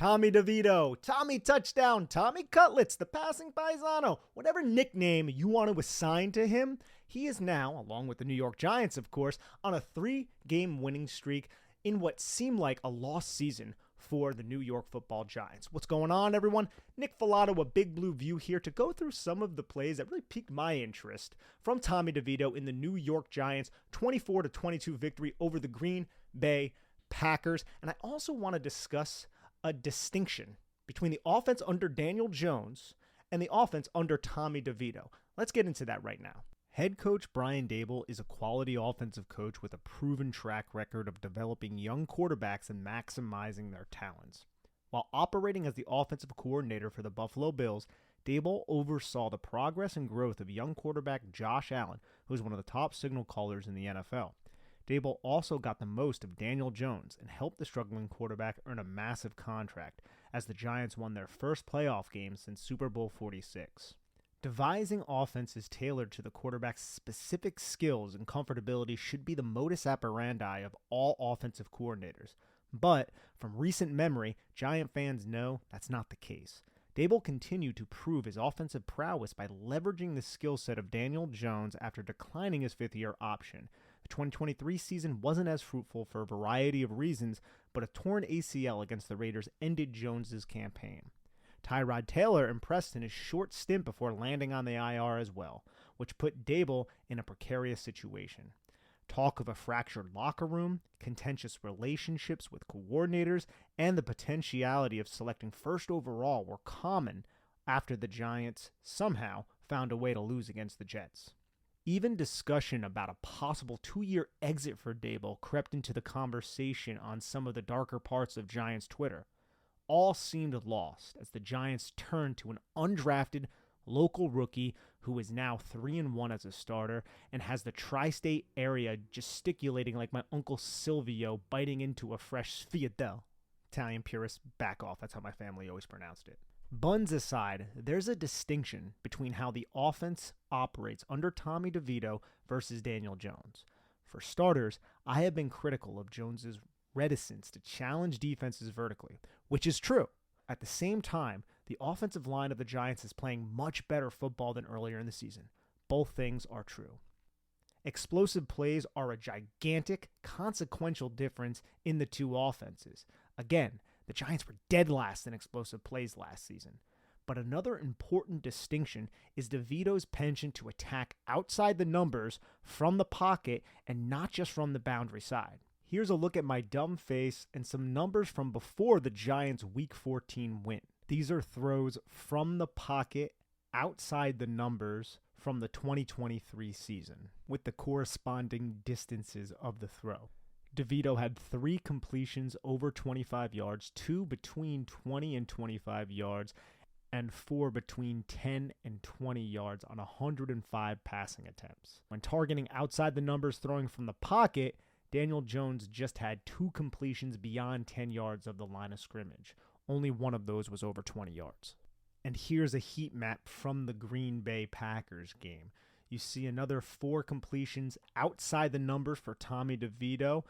Tommy DeVito, Tommy Touchdown, Tommy Cutlets, the passing paisano, whatever nickname you want to assign to him, he is now, along with the New York Giants, of course, on a 3-game winning streak in what seemed like a lost season for the New York Football Giants. What's going on, everyone? Nick Falato, a Big Blue View here to go through some of the plays that really piqued my interest from Tommy DeVito in the New York Giants' 24-22 victory over the Green Bay Packers. And I also want to discuss a distinction between the offense under Daniel Jones and the offense under Tommy DeVito. Let's get into that right now. Head coach Brian Daboll is a quality offensive coach with a proven track record of developing young quarterbacks and maximizing their talents. While operating as the offensive coordinator for the Buffalo Bills, Daboll oversaw the progress and growth of young quarterback Josh Allen, who is one of the top signal callers in the NFL. Daboll also got the most of Daniel Jones and helped the struggling quarterback earn a massive contract as the Giants won their first playoff game since Super Bowl 46. Devising offenses tailored to the quarterback's specific skills and comfortability should be the modus operandi of all offensive coordinators. But from recent memory, Giant fans know that's not the case. Daboll continued to prove his offensive prowess by leveraging the skill set of Daniel Jones after declining his fifth-year option. The 2023 season wasn't as fruitful for a variety of reasons, but a torn ACL against the Raiders ended Jones's campaign. Tyrod Taylor impressed in his short stint before landing on the IR as well, which put Daboll in a precarious situation. Talk of a fractured locker room, contentious relationships with coordinators, and the potentiality of selecting first overall were common after the Giants somehow found a way to lose against the Jets. Even discussion about a possible 2-year exit for Daboll crept into the conversation on some of the darker parts of Giants Twitter. All seemed lost as the Giants turned to an undrafted local rookie who is now 3-1 as a starter and has the tri-state area gesticulating like my Uncle Silvio biting into a fresh sfiatelle. Italian purists, back off. That's how my family always pronounced it. Buns aside, there's a distinction between how the offense operates under Tommy DeVito versus Daniel Jones. For starters, I have been critical of Jones's reticence to challenge defenses vertically, which is true. At the same time, the offensive line of the Giants is playing much better football than earlier in the season. Both things are true. Explosive plays are a gigantic, consequential difference in the two offenses. Again, the Giants were dead last in explosive plays last season. But another important distinction is DeVito's penchant to attack outside the numbers from the pocket and not just from the boundary side. Here's a look at my dumb face and some numbers from before the Giants' Week 14 win. These are throws from the pocket outside the numbers from the 2023 season, with the corresponding distances of the throw. DeVito had 3 completions over 25 yards, 2 between 20 and 25 yards, and 4 between 10 and 20 yards on 105 passing attempts. When targeting outside the numbers throwing from the pocket, Daniel Jones just had 2 completions beyond 10 yards of the line of scrimmage. Only one of those was over 20 yards. And here's a heat map from the Green Bay Packers game. You see another 4 completions outside the numbers for Tommy DeVito,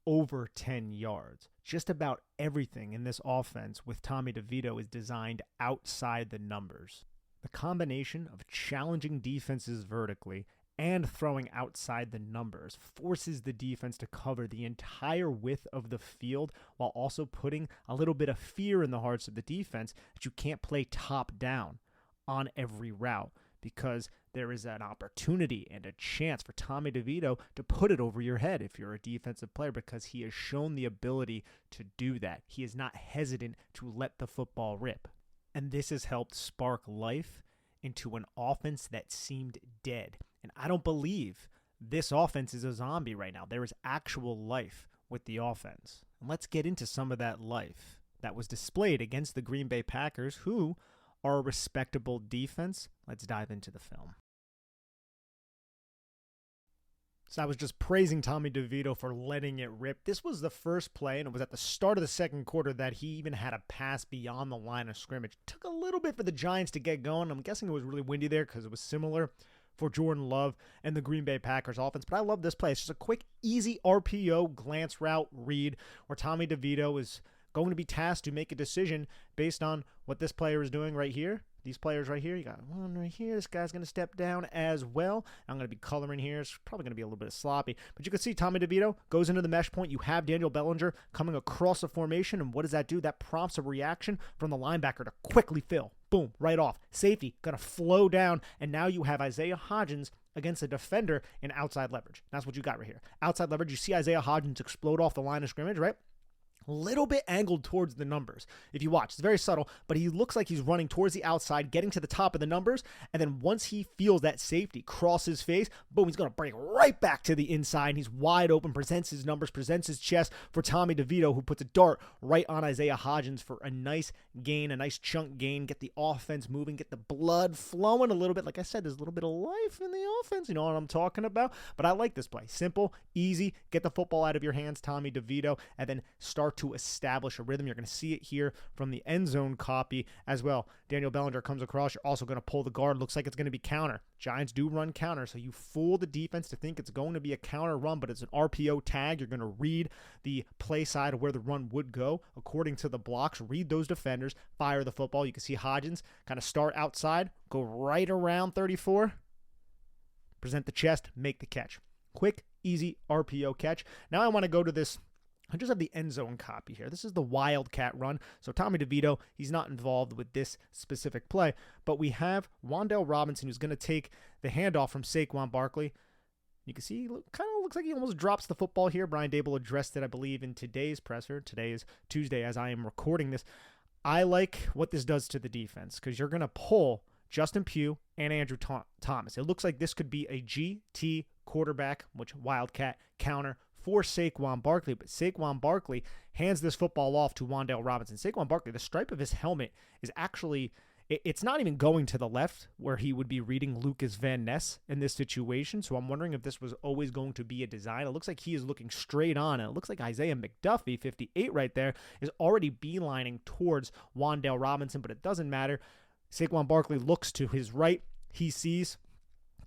over 10 yards. Just about everything in this offense with Tommy DeVito is designed outside the numbers. The combination of challenging defenses vertically and throwing outside the numbers forces the defense to cover the entire width of the field while also putting a little bit of fear in the hearts of the defense that you can't play top down on every route because there is an opportunity and a chance for Tommy DeVito to put it over your head if you're a defensive player because he has shown the ability to do that. He is not hesitant to let the football rip. And this has helped spark life into an offense that seemed dead. And I don't believe this offense is a zombie right now. There is actual life with the offense. And let's get into some of that life that was displayed against the Green Bay Packers, who are a respectable defense. Let's dive into the film. So I was just praising Tommy DeVito for letting it rip. This was the first play, and it was at the start of the second quarter that he even had a pass beyond the line of scrimmage. Took a little bit for the Giants to get going. I'm guessing it was really windy there because it was similar for Jordan Love and the Green Bay Packers offense. But I love this play. It's just a quick, easy RPO glance route read where Tommy DeVito is going to be tasked to make a decision based on what this player is doing right here. These players right here, you got one right here. This guy's going to step down as well. I'm going to be coloring here. It's probably going to be a little bit sloppy. But you can see Tommy DeVito goes into the mesh point. You have Daniel Bellinger coming across the formation. And what does that do? That prompts a reaction from the linebacker to quickly fill. Boom, right off. Safety, going to flow down. And now you have Isaiah Hodgins against a defender in outside leverage. That's what you got right here. Outside leverage, you see Isaiah Hodgins explode off the line of scrimmage, right? Little bit angled towards the numbers. If you watch, it's very subtle, but he looks like he's running towards the outside, getting to the top of the numbers, and then once he feels that safety cross his face, boom, he's going to break right back to the inside, and he's wide open, presents his numbers, presents his chest for Tommy DeVito, who puts a dart right on Isaiah Hodgins for a nice gain, a nice chunk gain, get the offense moving, get the blood flowing a little bit. Like I said, there's a little bit of life in the offense, you know what I'm talking about? But I like this play. Simple, easy, get the football out of your hands, Tommy DeVito, and then start to establish a rhythm. You're going to see it here from the end zone copy as well. Daniel Bellinger comes across. You're also going to pull the guard. Looks like it's going to be counter. Giants do run counter, so you fool the defense to think it's going to be a counter run, but it's an RPO tag. You're going to read the play side of where the run would go according to the blocks. Read those defenders. Fire the football. You can see Hodgins kind of start outside, go right around 34, present the chest, make the catch. Quick, easy RPO catch. Now I want to go to this. I just have the end zone copy here. This is the Wildcat run. So Tommy DeVito, he's not involved with this specific play, but we have Wan'Dale Robinson who's going to take the handoff from Saquon Barkley. You can see, kind of looks like he almost drops the football here. Brian Daboll addressed it, I believe, in today's presser. Today is Tuesday as I am recording this. I like what this does to the defense because you're going to pull Justin Pugh and Andrew Thomas. It looks like this could be a GT quarterback, which Wildcat counter for Saquon Barkley, but Saquon Barkley hands this football off to Wan'Dale Robinson. Saquon Barkley, the stripe of his helmet is actually, it's not even going to the left where he would be reading Lucas Van Ness in this situation, so I'm wondering if this was always going to be a design. It looks like he is looking straight on, and it looks like Isaiah McDuffie, 58 right there, is already beelining towards Wan'Dale Robinson, but it doesn't matter. Saquon Barkley looks to his right. He sees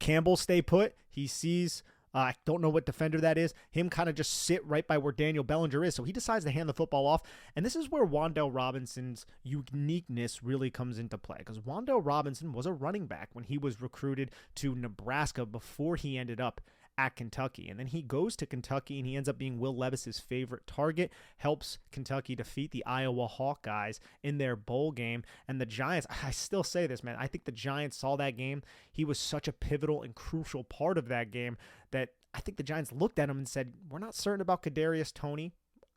Campbell stay put. He sees I don't know what defender that is. Him kind of just sit right by where Daniel Bellinger is. So he decides to hand the football off. And this is where Wan'Dale Robinson's uniqueness really comes into play. Because Wan'Dale Robinson was a running back when he was recruited to Nebraska before he ended up at Kentucky. And then he goes to Kentucky and he ends up being Will Levis's favorite target, helps Kentucky defeat the Iowa Hawkeyes in their bowl game. And the Giants, I still say this, man, I think the Giants saw that game. He was such a pivotal and crucial part of that game that I think the Giants looked at him and said, we're not certain about Kadarius Toney.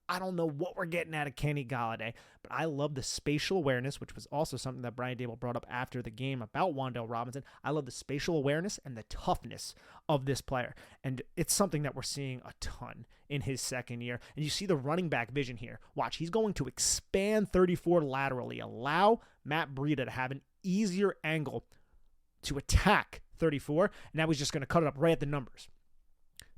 I don't know what we're getting out of Kenny Golladay, but I love the spatial awareness, which was also something that Brian Daboll brought up after the game about Wan'Dale Robinson. I love the spatial awareness and the toughness of this player, and it's something that we're seeing a ton in his second year. And you see the running back vision here. Watch, he's going to expand 34 laterally, allow Matt Breida to have an easier angle to attack 34, and now he's just going to cut it up right at the numbers.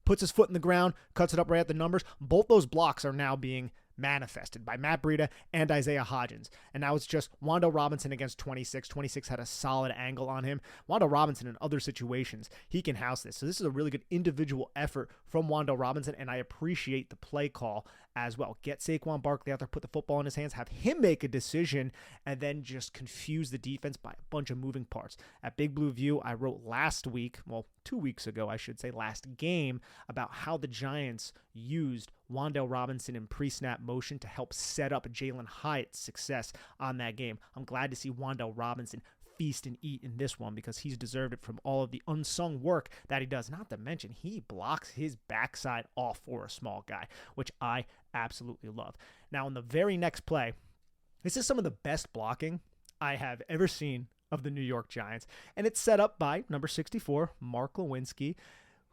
Puts his foot in the ground, cuts it up right at the numbers. Both those blocks are now being manifested by Matt Breida and Isaiah Hodgins. And now it's just Wan'Dale Robinson against 26. 26 had a solid angle on him. Wan'Dale Robinson in other situations, he can house this. So this is a really good individual effort from Wan'Dale Robinson, and I appreciate the play call as well. Get Saquon Barkley out there, put the football in his hands, have him make a decision, and then just confuse the defense by a bunch of moving parts. At Big Blue View, I wrote last week, well, 2 weeks ago, I should say, last game, about how the Giants used Wan'Dale Robinson in pre-snap motion to help set up Jalen Hyatt's success on that game. I'm glad to see Wan'Dale Robinson feast and eat in this one because he's deserved it from all of the unsung work that he does. Not to mention, he blocks his backside off for a small guy, which I absolutely love. Now, in the very next play, this is some of the best blocking I have ever seen of the New York Giants, and it's set up by number 64, Mark Lewinsky,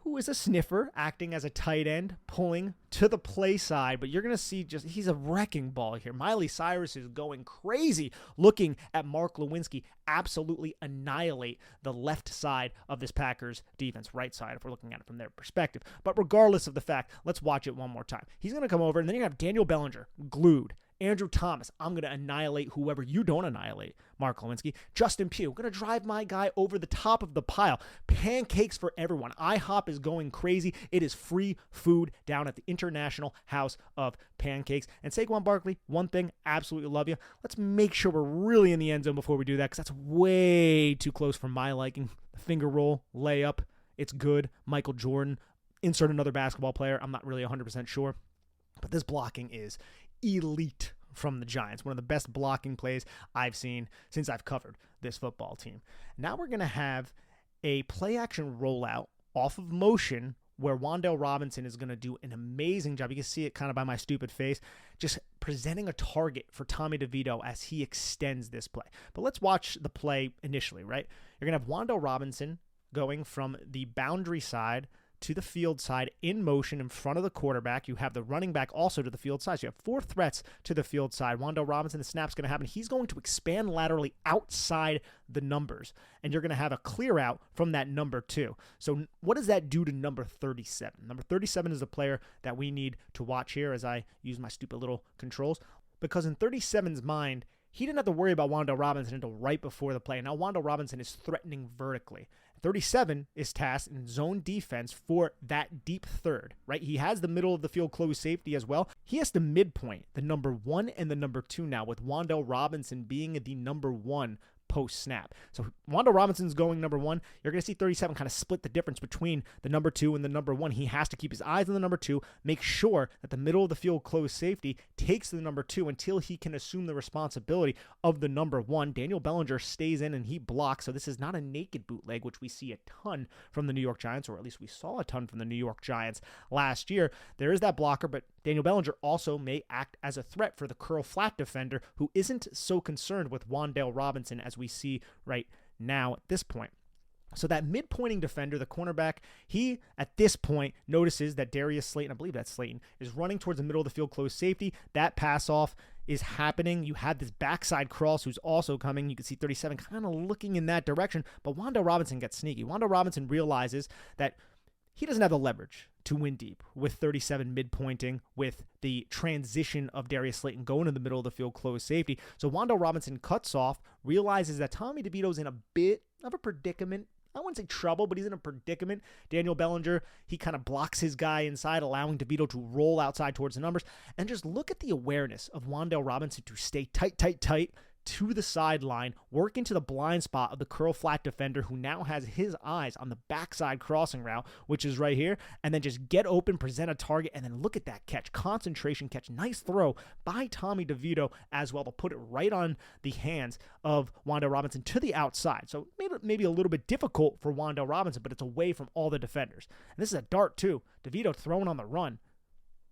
who is a sniffer, acting as a tight end, pulling to the play side. But you're going to see he's a wrecking ball here. Miley Cyrus is going crazy looking at Mark Lewinsky absolutely annihilate the left side of this Packers defense, right side if we're looking at it from their perspective. But regardless of the fact, let's watch it one more time. He's going to come over, and then you're going to have Daniel Bellinger glued Andrew Thomas, I'm going to annihilate whoever you don't annihilate, Mark Lewinsky. Justin Pugh, going to drive my guy over the top of the pile. Pancakes for everyone. IHOP is going crazy. It is free food down at the International House of Pancakes. And Saquon Barkley, one thing, absolutely love you. Let's make sure we're really in the end zone before we do that, because that's way too close for my liking. The finger roll, layup, it's good. Michael Jordan, insert another basketball player. I'm not really 100% sure. But this blocking is elite from the Giants. One of the best blocking plays I've seen since I've covered this football team. Now we're going to have a play-action rollout off of motion where Wan'Dale Robinson is going to do an amazing job. You can see it kind of by my stupid face, just presenting a target for Tommy DeVito as he extends this play. But let's watch the play initially, right? You're going to have Wan'Dale Robinson going from the boundary side to the field side in motion in front of the quarterback. You have the running back also to the field side. So you have 4 threats to the field side. Wan'Dale Robinson, the snap's going to happen. He's going to expand laterally outside the numbers, and you're going to have a clear out from that number 2. So what does that do to number 37? Number 37 is the player that we need to watch here as I use my stupid little controls, because in 37's mind, he didn't have to worry about Wan'Dale Robinson until right before the play. Now Wan'Dale Robinson is threatening vertically. 37 is tasked in zone defense for that deep third, right? He has the middle of the field closed safety as well. He has to midpoint the number 1 and the number 2 now, with Wan'Dale Robinson being the number 1 post-snap. So Wan'Dale Robinson's going number 1. You're going to see 37 kind of split the difference between the number 2 and the number 1. He has to keep his eyes on the number 2, make sure that the middle of the field closed safety takes the number 2 until he can assume the responsibility of the number 1. Daniel Bellinger stays in and he blocks. So this is not a naked bootleg, which we see a ton from the New York Giants, or at least we saw a ton from the New York Giants last year. There is that blocker, but Daniel Bellinger also may act as a threat for the curl flat defender, who isn't so concerned with Wan'Dale Robinson as we see right now at this point. So that mid-pointing defender, the cornerback, he, at this point, notices that Darius Slayton, I believe that's Slayton, is running towards the middle of the field closed safety. That pass-off is happening. You have this backside cross who's also coming. You can see 37 kind of looking in that direction, but Wan'Dale Robinson gets sneaky. Wan'Dale Robinson realizes that he doesn't have the leverage to win deep with 37 mid-pointing, with the transition of Darius Slayton going to the middle of the field closed safety. So Wan'Dale Robinson cuts off, realizes that Tommy DeVito's in a bit of a predicament. I wouldn't say trouble, but he's in a predicament. Daniel Bellinger, he kind of blocks his guy inside, allowing DeVito to roll outside towards the numbers. And just look at the awareness of Wan'Dale Robinson to stay tight to the sideline, work into the blind spot of the curl flat defender, who now has his eyes on the backside crossing route, which is right here, and then just get open, present a target, and then look at that catch. Concentration catch. Nice throw by Tommy DeVito as well to put it right on the hands of Wan'Dale Robinson to the outside. So maybe a little bit difficult for Wan'Dale Robinson, but it's away from all the defenders. And this is a dart too. DeVito throwing on the run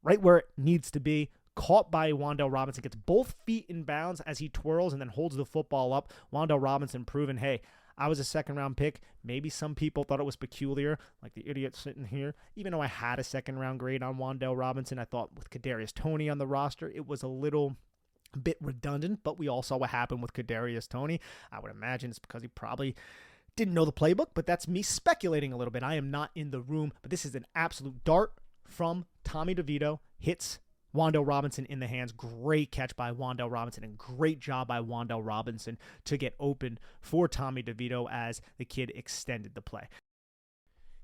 right where it needs to be. Caught by Wan'Dale Robinson, gets both feet in bounds as he twirls and then holds the football up. Wan'Dale Robinson proving, hey, I was a second-round pick. Maybe some people thought it was peculiar, like the idiot sitting here. Even though I had a second-round grade on Wan'Dale Robinson, I thought with Kadarius Toney on the roster, it was a little bit redundant, but we all saw what happened with Kadarius Toney. I would imagine it's because he probably didn't know the playbook, but that's me speculating a little bit. I am not in the room, but this is an absolute dart from Tommy DeVito. Hits Wan'Dale Robinson in the hands. Great catch by Wan'Dale Robinson, and great job by Wan'Dale Robinson to get open for Tommy DeVito as the kid extended the play.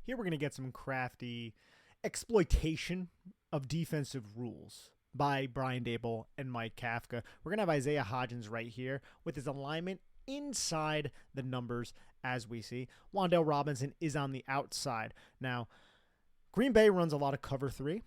Here we're going to get some crafty exploitation of defensive rules by Brian Dable and Mike Kafka. We're going to have Isaiah Hodgins right here with his alignment inside the numbers as we see. Wan'Dale Robinson is on the outside. Now, Green Bay runs a lot of cover 3.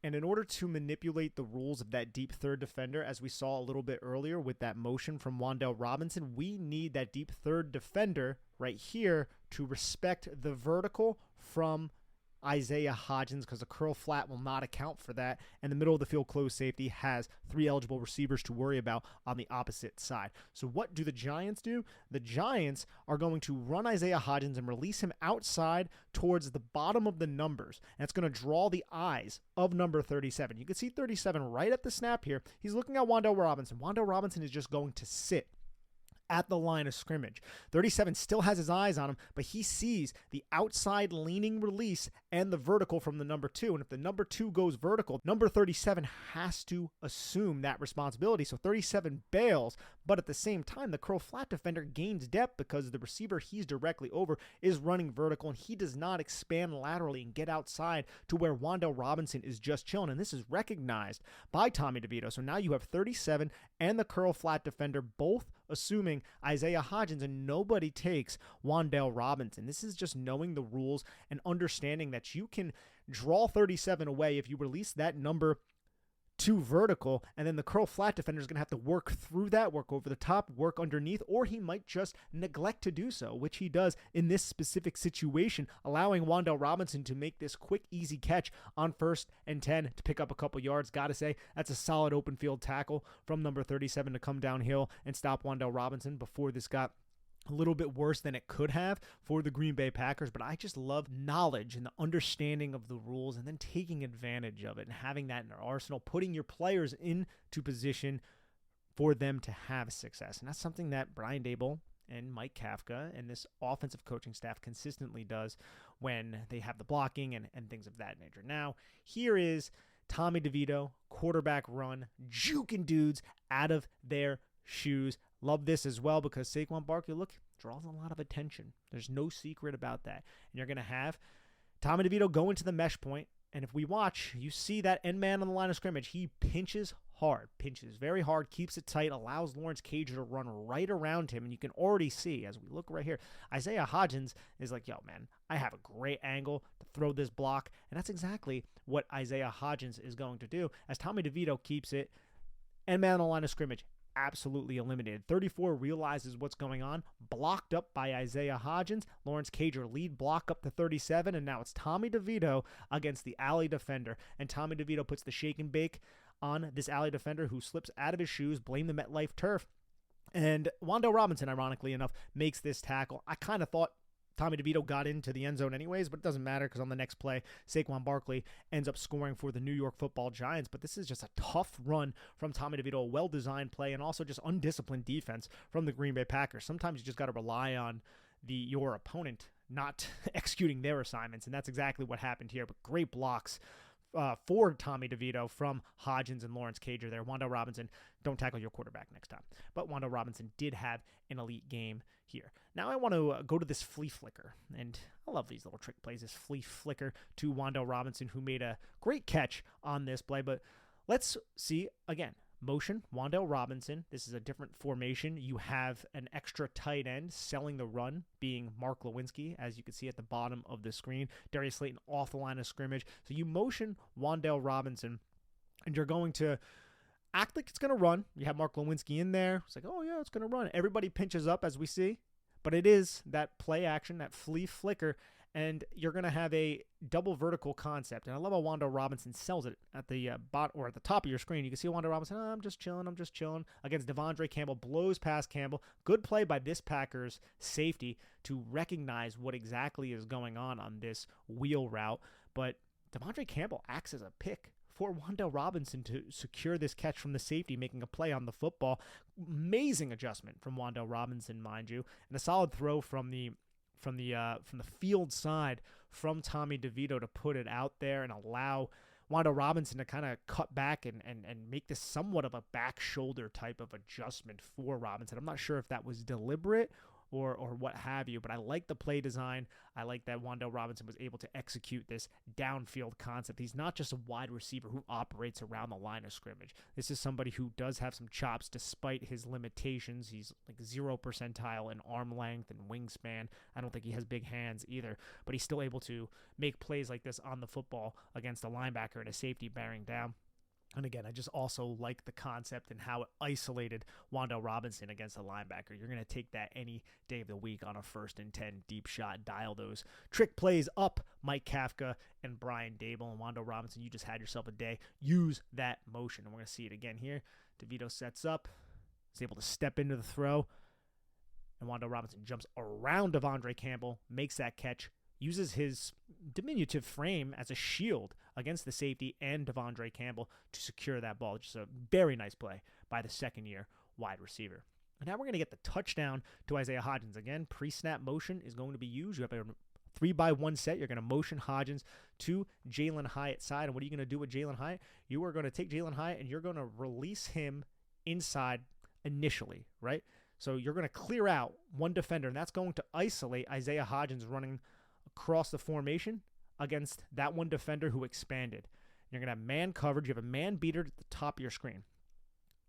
And in order to manipulate the rules of that deep third defender, as we saw a little bit earlier with that motion from Wan'Dale Robinson, we need that deep third defender right here to respect the vertical from Isaiah Hodgins, because the curl flat will not account for that. And the middle of the field closed safety has 3 eligible receivers to worry about on the opposite side. So what do the Giants do? The Giants are going to run Isaiah Hodgins and release him outside towards the bottom of the numbers. And it's going to draw the eyes of number 37. You can see 37 right at the snap here. He's looking at Wan'Dale Robinson. Wan'Dale Robinson is just going to sit at the line of scrimmage. 37 still has his eyes on him, but he sees the outside leaning release and the vertical from the number 2. And if the number 2 goes vertical, number 37 has to assume that responsibility. So 37 bails, but at the same time, the curl flat defender gains depth because the receiver he's directly over is running vertical, and he does not expand laterally and get outside to where Wan'Dale Robinson is just chilling. And this is recognized by Tommy DeVito. So now you have 37 and the curl flat defender both assuming Isaiah Hodgins, and nobody takes Wan'Dale Robinson. This is just knowing the rules and understanding that you can draw 37 away if you release that number 2 vertical, and then the curl flat defender is going to have to work through that, work over the top, work underneath, or he might just neglect to do so, which he does in this specific situation, allowing Wan'Dale Robinson to make this quick, easy catch on 1st and 10 to pick up a couple yards. Gotta say, that's a solid open field tackle from number 37 to come downhill and stop Wan'Dale Robinson before this got a little bit worse than it could have for the Green Bay Packers. But I just love knowledge and the understanding of the rules and then taking advantage of it and having that in our arsenal, putting your players into position for them to have success. And that's something that Brian Daboll and Mike Kafka and this offensive coaching staff consistently does when they have the blocking and things of that nature. Now, here is Tommy DeVito, quarterback run, juking dudes out of their shoes. Love this as well because Saquon Barkley, look, draws a lot of attention. There's no secret about that. And you're going to have Tommy DeVito go into the mesh point, and if we watch, you see that end man on the line of scrimmage. He pinches hard, pinches very hard, keeps it tight, allows Lawrence Cager to run right around him, and you can already see, as we look right here, Isaiah Hodgins is like, yo, man, I have a great angle to throw this block, and that's exactly what Isaiah Hodgins is going to do, as Tommy DeVito keeps it end man on the line of scrimmage. Absolutely eliminated. 34 realizes what's going on, blocked up by Isaiah Hodgins. Lawrence Cager lead block up to 37, and now it's Tommy DeVito against the alley defender. And Tommy DeVito puts the shake and bake on this alley defender who slips out of his shoes, blame the MetLife turf. And Wan'Dale Robinson, ironically enough, makes this tackle. I kind of thought Tommy DeVito got into the end zone anyways, but it doesn't matter because on the next play, Saquon Barkley ends up scoring for the New York Football Giants. But this is just a tough run from Tommy DeVito, a well-designed play, and also just undisciplined defense from the Green Bay Packers. Sometimes you just got to rely on your opponent not executing their assignments, and that's exactly what happened here. But great blocks for Tommy DeVito from Hodgins and Lawrence Cager there. Wan'Dale Robinson, don't tackle your quarterback next time. But Wan'Dale Robinson did have an elite game here. Now I want to go to this flea flicker, and I love these little trick plays, this flea flicker to Wan'Dale Robinson, who made a great catch on this play. But let's see again. Motion, Wan'Dale Robinson. This is a different formation. You have an extra tight end selling the run, being Mark Lewinsky, as you can see at the bottom of the screen. Darius Slayton off the line of scrimmage. So you motion Wan'Dale Robinson, and you're going to act like it's going to run. You have Mark Lewinsky in there. It's like, oh, yeah, it's going to run. Everybody pinches up, as we see. But it is that play action, that flea flicker, and you're going to have a double vertical concept. And I love how Wan'Dale Robinson sells it at the bottom or at the top of your screen. You can see Wan'Dale Robinson, I'm just chilling against Devondre Campbell, blows past Campbell. Good play by this Packers safety to recognize what exactly is going on this wheel route. But Devondre Campbell acts as a pick for Wan'Dale Robinson to secure this catch from the safety, making a play on the football. Amazing adjustment from Wan'Dale Robinson, mind you, and a solid throw from the field side from Tommy DeVito to put it out there and allow Wan'Dale Robinson to kind of cut back and make this somewhat of a back shoulder type of adjustment for Robinson. I'm not sure if that was deliberate or what have you, but I like the play design. I like that Wan'Dale Robinson was able to execute this downfield concept. He's not just a wide receiver who operates around the line of scrimmage. This is somebody who does have some chops despite his limitations. He's like 0 percentile in arm length and wingspan. I don't think he has big hands either, but he's still able to make plays like this on the football against a linebacker and a safety bearing down. And again, I just also like the concept and how it isolated Wan'Dale Robinson against a linebacker. You're going to take that any day of the week on a 1st and 10 deep shot, dial those trick plays up, Mike Kafka and Brian Daboll. And Wan'Dale Robinson, you just had yourself a day. Use that motion. And we're going to see it again here. DeVito sets up. He's able to step into the throw. And Wan'Dale Robinson jumps around Devondre Campbell, makes that catch, uses his diminutive frame as a shield against the safety and Devondre Campbell to secure that ball. Just a very nice play by the second-year wide receiver. And now we're going to get the touchdown to Isaiah Hodgins. Again, pre-snap motion is going to be used. You have a 3-by-1 set. You're going to motion Hodgins to Jalen Hyatt's side. And what are you going to do with Jalen Hyatt? You are going to take Jalen Hyatt and you're going to release him inside initially, right? So you're going to clear out one defender, and that's going to isolate Isaiah Hodgins running across the formation against that one defender who expanded. You're going to have man coverage. You have a man beater at the top of your screen.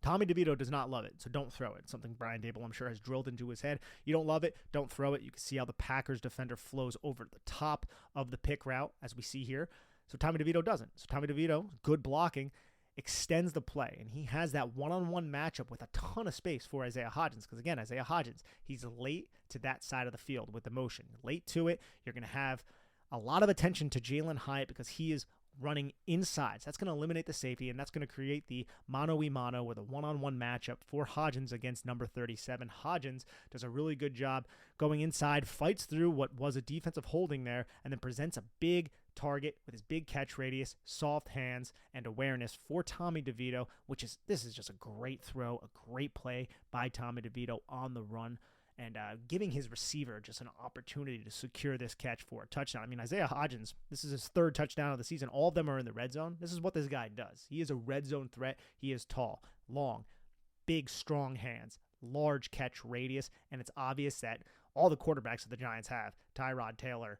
Tommy DeVito does not love it, so don't throw it. Something Brian Dable, I'm sure, has drilled into his head. You don't love it, don't throw it. You can see how the Packers defender flows over the top of the pick route, as we see here. So Tommy DeVito doesn't. So Tommy DeVito, good blocking, extends the play, and he has that one-on-one matchup with a ton of space for Isaiah Hodgins, because, again, Isaiah Hodgins, he's late to that side of the field with the motion. Late to it, you're going to have a lot of attention to Jalen Hyatt because he is running inside. So that's going to eliminate the safety, and that's going to create the mano-a-mano with a one-on-one matchup for Hodgins against number 37. Hodgins does a really good job going inside, fights through what was a defensive holding there, and then presents a big target with his big catch radius, soft hands, and awareness for Tommy DeVito, this is just a great throw, a great play by Tommy DeVito on the run, and giving his receiver just an opportunity to secure this catch for a touchdown. I mean, Isaiah Hodgins, this is his third touchdown of the season. All of them are in the red zone. This is what this guy does. He is a red zone threat. He is tall, long, big, strong hands, large catch radius, and it's obvious that all the quarterbacks that the Giants have, Tyrod Taylor,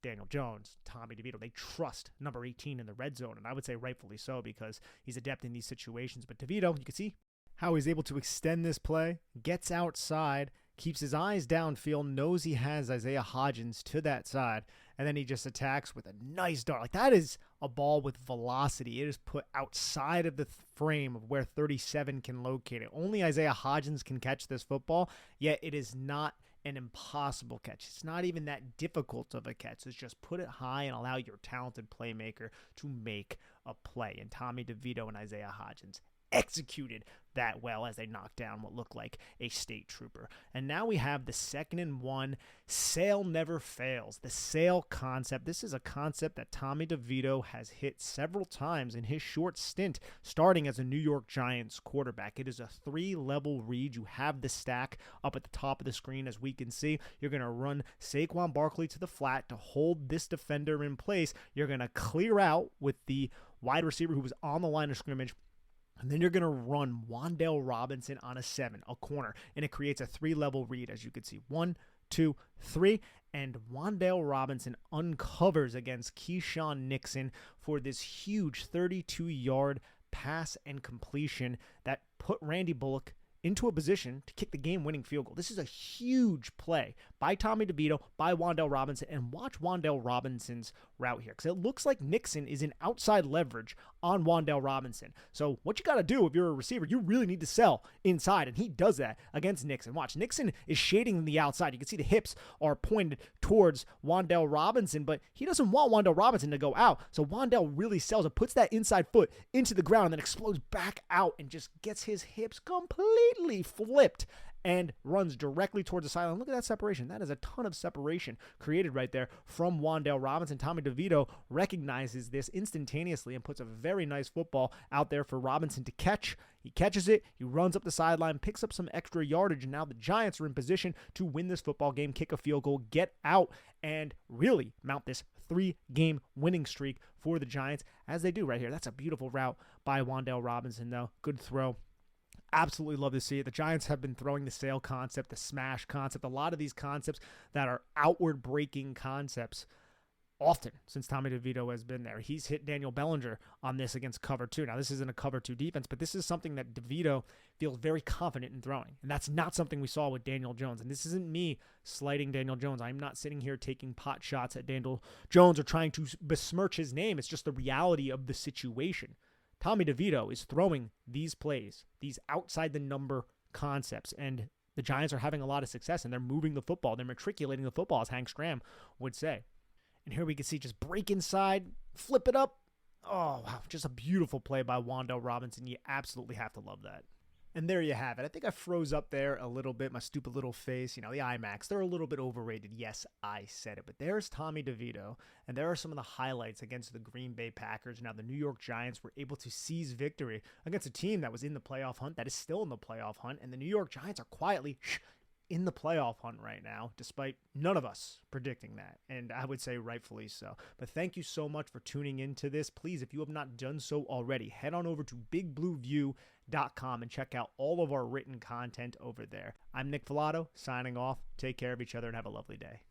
Daniel Jones, Tommy DeVito, they trust number 18 in the red zone, and I would say rightfully so because he's adept in these situations. But DeVito, you can see how he's able to extend this play, gets outside, keeps his eyes downfield, knows he has Isaiah Hodgins to that side, and then he just attacks with a nice dart. Like, that is a ball with velocity. It is put outside of the frame of where 37 can locate it. Only Isaiah Hodgins can catch this football, yet it is not an impossible catch. It's not even that difficult of a catch. It's just put it high and allow your talented playmaker to make a play. And Tommy DeVito and Isaiah Hodgins executed that well as they knocked down what looked like a state trooper. And now we have the 2nd and 1. Sail never fails. The sail concept. This is a concept that Tommy DeVito has hit several times in his short stint starting as a New York Giants quarterback. It is a 3-level read. You have the stack up at the top of the screen as we can see. You're going to run Saquon Barkley to the flat to hold this defender in place. You're going to clear out with the wide receiver who was on the line of scrimmage. And then you're going to run Wan'Dale Robinson on a 7, a corner, and it creates a 3-level read, as you can see. 1, 2, 3, and Wan'Dale Robinson uncovers against Keyshawn Nixon for this huge 32-yard pass and completion that put Randy Bullock into a position to kick the game-winning field goal. This is a huge play by Tommy DeVito, by Wan'Dale Robinson, and watch Wan'Dale Robinson's route here, because it looks like Nixon is in outside leverage on Wan'Dale Robinson. So what you got to do if you're a receiver, you really need to sell inside, and he does that against Nixon. Watch, Nixon is shading the outside. You can see the hips are pointed towards Wan'Dale Robinson, but he doesn't want Wan'Dale Robinson to go out, so Wan'Dale really sells it, puts that inside foot into the ground, and then explodes back out and just gets his hips completely flipped and runs directly towards the sideline. Look at that separation. That is a ton of separation created right there from Wan'Dale Robinson. Tommy DeVito recognizes this instantaneously and puts a very nice football out there for Robinson to catch. He catches it, he runs up the sideline, picks up some extra yardage, and now the Giants are in position to win this football game, kick a field goal, get out, and really mount this 3-game winning streak for the Giants, as they do right here. That's a beautiful route by Wan'Dale Robinson, though. Good throw. Absolutely love to see it. The Giants have been throwing the sail concept, the smash concept, a lot of these concepts that are outward breaking concepts often since Tommy DeVito has been there. He's hit Daniel Bellinger on this against cover 2. Now, this isn't a cover 2 defense, but this is something that DeVito feels very confident in throwing. And that's not something we saw with Daniel Jones. And this isn't me slighting Daniel Jones. I'm not sitting here taking pot shots at Daniel Jones or trying to besmirch his name. It's just the reality of the situation. Tommy DeVito is throwing these plays, these outside the number concepts, and the Giants are having a lot of success, and they're moving the football. They're matriculating the football, as Hank Stram would say. And here we can see just break inside, flip it up. Oh, wow, just a beautiful play by Wan'Dale Robinson. You absolutely have to love that. And there you have it. I think I froze up there a little bit, my stupid little face. The IMAX, they're a little bit overrated. Yes, I said it. But there's Tommy DeVito, and there are some of the highlights against the Green Bay Packers. Now, the New York Giants were able to seize victory against a team that was in the playoff hunt, that is still in the playoff hunt, and the New York Giants are quietly in the playoff hunt right now, despite none of us predicting that, and I would say rightfully so. But thank you so much for tuning into this. Please, if you have not done so already, head on over to bigblueview.com and check out all of our written content over there. I'm Nick Falato, signing off. Take care of each other and have a lovely day.